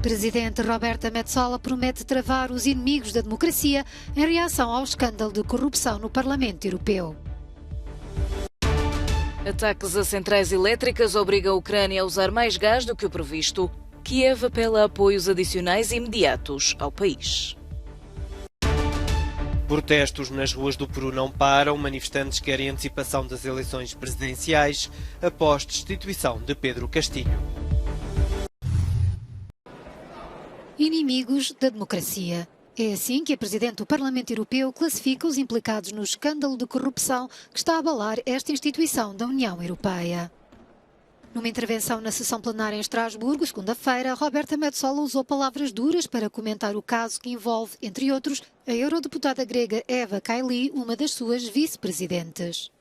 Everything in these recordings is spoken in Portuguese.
Presidente Roberta Metsola promete travar os inimigos da democracia em reação ao escândalo de corrupção no Parlamento Europeu. Ataques a centrais elétricas obrigam a Ucrânia a usar mais gás do que o previsto. Kiev apela a apoios adicionais imediatos ao país. Protestos nas ruas do Peru não param. Manifestantes querem antecipação das eleições presidenciais após destituição de Pedro Castilho. Inimigos da democracia. É assim que a Presidente do Parlamento Europeu classifica os implicados no escândalo de corrupção que está a abalar esta instituição da União Europeia. Numa intervenção na sessão plenária em Estrasburgo, segunda-feira, Roberta Metsola usou palavras duras para comentar o caso que envolve, entre outros, a eurodeputada grega Eva Kaili, uma das suas vice-presidentes.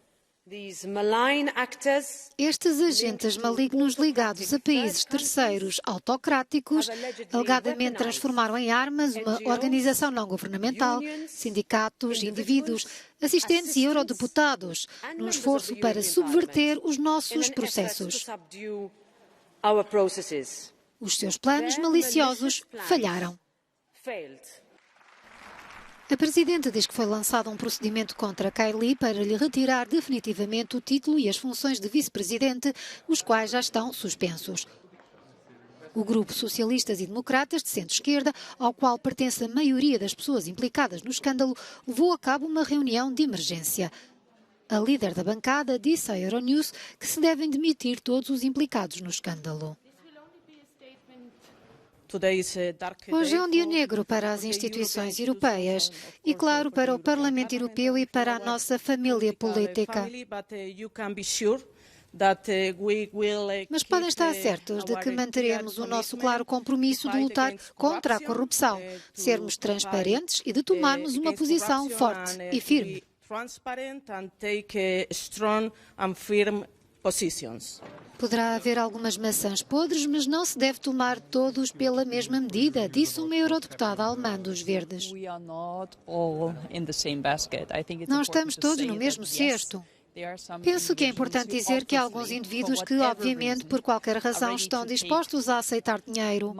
Estes agentes malignos ligados a países terceiros autocráticos alegadamente transformaram em armas uma organização não governamental, sindicatos, indivíduos, assistentes e eurodeputados, num esforço para subverter os nossos processos. Os seus planos maliciosos falharam. A Presidente diz que foi lançado um procedimento contra Kaili para lhe retirar definitivamente o título e as funções de vice-presidente, os quais já estão suspensos. O Grupo Socialistas e Democratas de Centro-Esquerda, ao qual pertence a maioria das pessoas implicadas no escândalo, levou a cabo uma reunião de emergência. A líder da bancada disse à Euronews que se devem demitir todos os implicados no escândalo. Hoje é um dia negro para as instituições europeias e, claro, para o Parlamento Europeu e para a nossa família política. Mas podem estar certos de que manteremos o nosso claro compromisso de lutar contra a corrupção, de sermos transparentes e de tomarmos uma posição forte e firme. Poderá haver algumas maçãs podres, mas não se deve tomar todos pela mesma medida, disse uma eurodeputada alemã dos Verdes. Não estamos todos no mesmo cesto. Penso que é importante dizer que há alguns indivíduos que, obviamente, por qualquer razão, estão dispostos a aceitar dinheiro.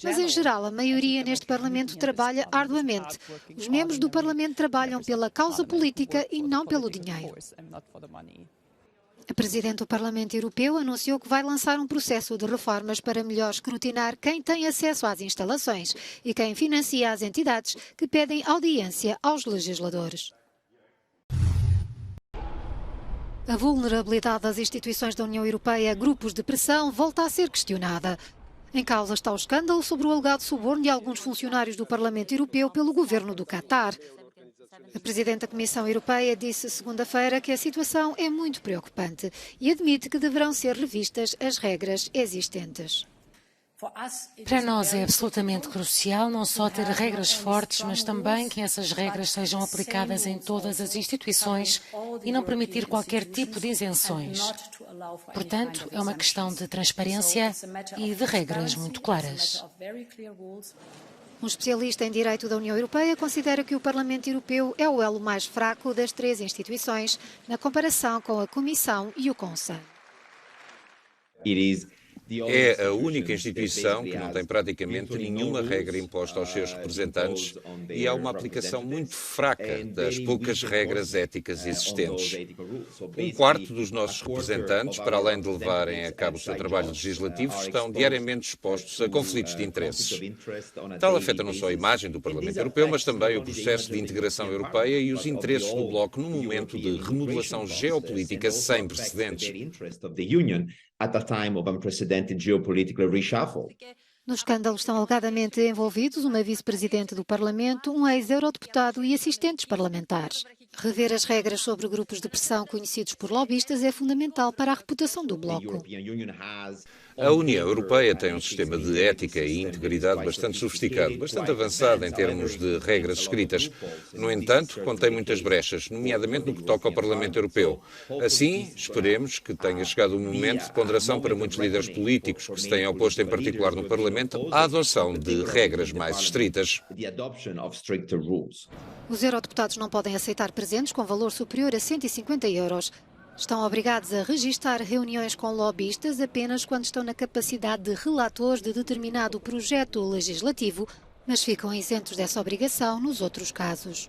Mas, em geral, a maioria neste Parlamento trabalha arduamente. Os membros do Parlamento trabalham pela causa política e não pelo dinheiro. A Presidente do Parlamento Europeu anunciou que vai lançar um processo de reformas para melhor escrutinar quem tem acesso às instalações e quem financia as entidades que pedem audiência aos legisladores. A vulnerabilidade das instituições da União Europeia a grupos de pressão volta a ser questionada. Em causa está o escândalo sobre o alegado suborno de alguns funcionários do Parlamento Europeu pelo governo do Qatar. A Presidente da Comissão Europeia disse segunda-feira que a situação é muito preocupante e admite que deverão ser revistas as regras existentes. Para nós é absolutamente crucial não só ter regras fortes, mas também que essas regras sejam aplicadas em todas as instituições e não permitir qualquer tipo de isenções. Portanto, é uma questão de transparência e de regras muito claras. Um especialista em direito da União Europeia considera que o Parlamento Europeu é o elo mais fraco das três instituições na comparação com a Comissão e o Conselho. É a única instituição que não tem praticamente nenhuma regra imposta aos seus representantes e há uma aplicação muito fraca das poucas regras éticas existentes. Um quarto dos nossos representantes, para além de levarem a cabo o seu trabalho legislativo, estão diariamente expostos a conflitos de interesses. Tal afeta não só a imagem do Parlamento Europeu, mas também o processo de integração europeia e os interesses do Bloco num momento de remodelação geopolítica sem precedentes. At a time of unprecedented geopolitical reshuffle. No escândalo estão alegadamente envolvidos uma vice-presidente do Parlamento, um ex-eurodeputado e assistentes parlamentares. Rever as regras sobre grupos de pressão conhecidos por lobistas é fundamental para a reputação do Bloco. A União Europeia tem um sistema de ética e integridade bastante sofisticado, bastante avançado em termos de regras escritas. No entanto, contém muitas brechas, nomeadamente no que toca ao Parlamento Europeu. Assim, esperemos que tenha chegado o momento de ponderação para muitos líderes políticos que se têm oposto, em particular no Parlamento, à adoção de regras mais estritas. Os eurodeputados não podem aceitar presentes com valor superior a 150 euros. Estão obrigados a registar reuniões com lobistas apenas quando estão na capacidade de relatores de determinado projeto legislativo, mas ficam isentos dessa obrigação nos outros casos.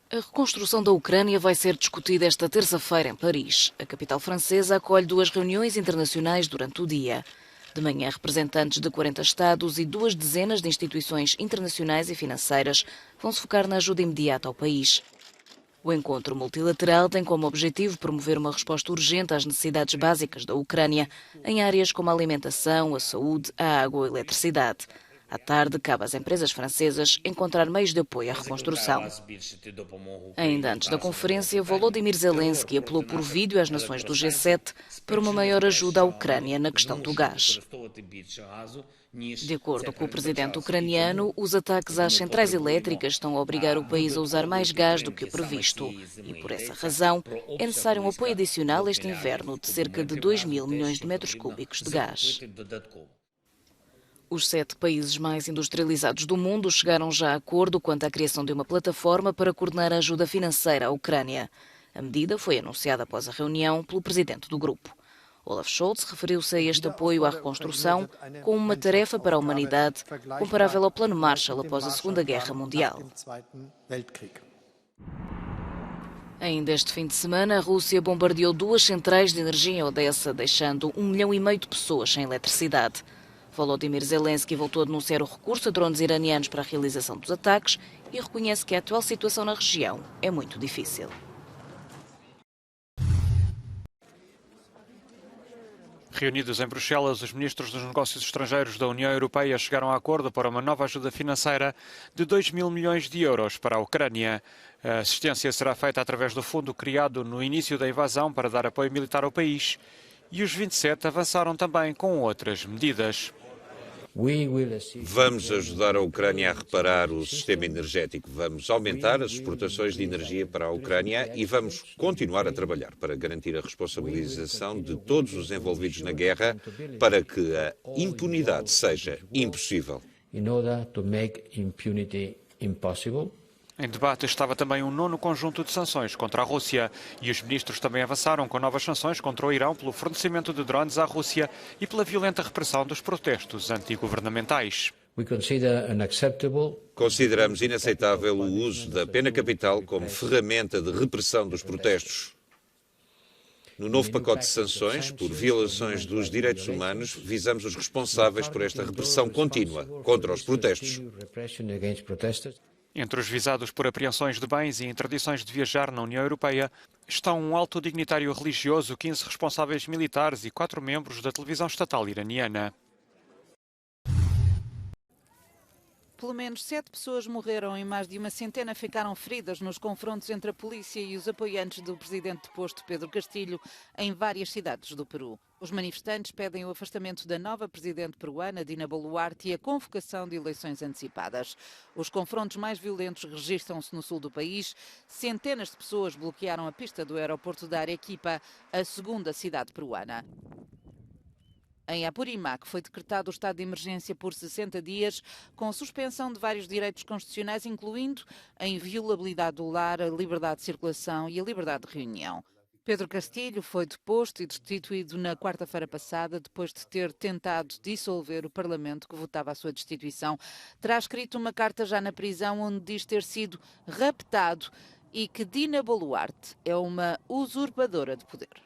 A reconstrução da Ucrânia vai ser discutida esta terça-feira em Paris. A capital francesa acolhe 2 reuniões internacionais durante o dia. De manhã, representantes de 40 Estados e 2 dezenas de instituições internacionais e financeiras vão se focar na ajuda imediata ao país. O encontro multilateral tem como objetivo promover uma resposta urgente às necessidades básicas da Ucrânia em áreas como a alimentação, a saúde, a água e a eletricidade. À tarde, cabe às empresas francesas encontrar meios de apoio à reconstrução. Ainda antes da conferência, Volodymyr Zelensky apelou por vídeo às nações do G7 para uma maior ajuda à Ucrânia na questão do gás. De acordo com o presidente ucraniano, os ataques às centrais elétricas estão a obrigar o país a usar mais gás do que o previsto. E, por essa razão, é necessário um apoio adicional este inverno de cerca de 2.000 milhões de metros cúbicos de gás. Os 7 países mais industrializados do mundo chegaram já a acordo quanto à criação de uma plataforma para coordenar a ajuda financeira à Ucrânia. A medida foi anunciada após a reunião pelo presidente do grupo. Olaf Scholz referiu-se a este apoio à reconstrução como uma tarefa para a humanidade comparável ao Plano Marshall após a Segunda Guerra Mundial. Ainda este fim de semana, a Rússia bombardeou 2 centrais de energia em Odessa, deixando 1,5 milhão de pessoas sem eletricidade. Volodymyr Zelensky voltou a denunciar o recurso a drones iranianos para a realização dos ataques e reconhece que a atual situação na região é muito difícil. Reunidos em Bruxelas, os ministros dos Negócios Estrangeiros da União Europeia chegaram a acordo para uma nova ajuda financeira de 2.000 milhões de euros para a Ucrânia. A assistência será feita através do fundo criado no início da invasão para dar apoio militar ao país. E os 27 avançaram também com outras medidas. Vamos ajudar a Ucrânia a reparar o sistema energético, vamos aumentar as exportações de energia para a Ucrânia e vamos continuar a trabalhar para garantir a responsabilização de todos os envolvidos na guerra para que a impunidade seja impossível. Em debate estava também um 9º conjunto de sanções contra a Rússia e os ministros também avançaram com novas sanções contra o Irão pelo fornecimento de drones à Rússia e pela violenta repressão dos protestos antigovernamentais. Consideramos inaceitável o uso da pena capital como ferramenta de repressão dos protestos. No novo pacote de sanções por violações dos direitos humanos, visamos os responsáveis por esta repressão contínua contra os protestos. Entre os visados por apreensões de bens e interdições de viajar na União Europeia estão um alto dignitário religioso, 15 responsáveis militares e 4 membros da televisão estatal iraniana. Pelo menos 7 pessoas morreram e mais de uma centena ficaram feridas nos confrontos entre a polícia e os apoiantes do presidente deposto Pedro Castilho em várias cidades do Peru. Os manifestantes pedem o afastamento da nova presidente peruana, Dina Boluarte, e a convocação de eleições antecipadas. Os confrontos mais violentos registram-se no sul do país. Centenas de pessoas bloquearam a pista do aeroporto da Arequipa, a segunda cidade peruana. Em Apurímac foi decretado o estado de emergência por 60 dias, com suspensão de vários direitos constitucionais, incluindo a inviolabilidade do lar, a liberdade de circulação e a liberdade de reunião. Pedro Castilho foi deposto e destituído na quarta-feira passada, depois de ter tentado dissolver o Parlamento que votava a sua destituição. Terá escrito uma carta já na prisão onde diz ter sido raptado e que Dina Boluarte é uma usurpadora de poder.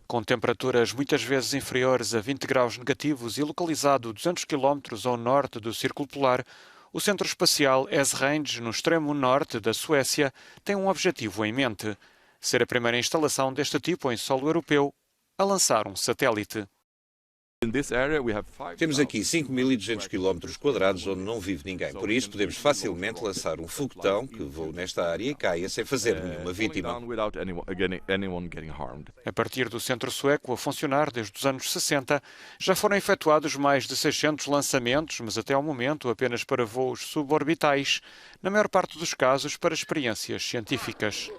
Com temperaturas muitas vezes inferiores a 20 graus negativos e localizado 200 km ao norte do Círculo Polar, o Centro Espacial Esrange, no extremo norte da Suécia, tem um objetivo em mente: ser a primeira instalação deste tipo em solo europeu a lançar um satélite. Temos aqui 5.200 km² onde não vive ninguém. Por isso, podemos facilmente lançar um foguetão que voe nesta área e caia sem fazer nenhuma vítima. A partir do centro sueco a funcionar desde os anos 60, já foram efetuados mais de 600 lançamentos, mas até ao momento apenas para voos suborbitais, na maior parte dos casos para experiências científicas.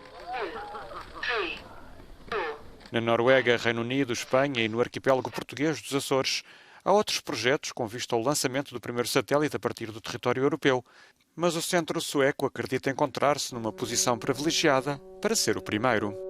Na Noruega, Reino Unido, Espanha e no arquipélago português dos Açores, Há outros projetos com vista ao lançamento do primeiro satélite a partir do território europeu, mas o centro sueco acredita encontrar-se numa posição privilegiada para ser o primeiro.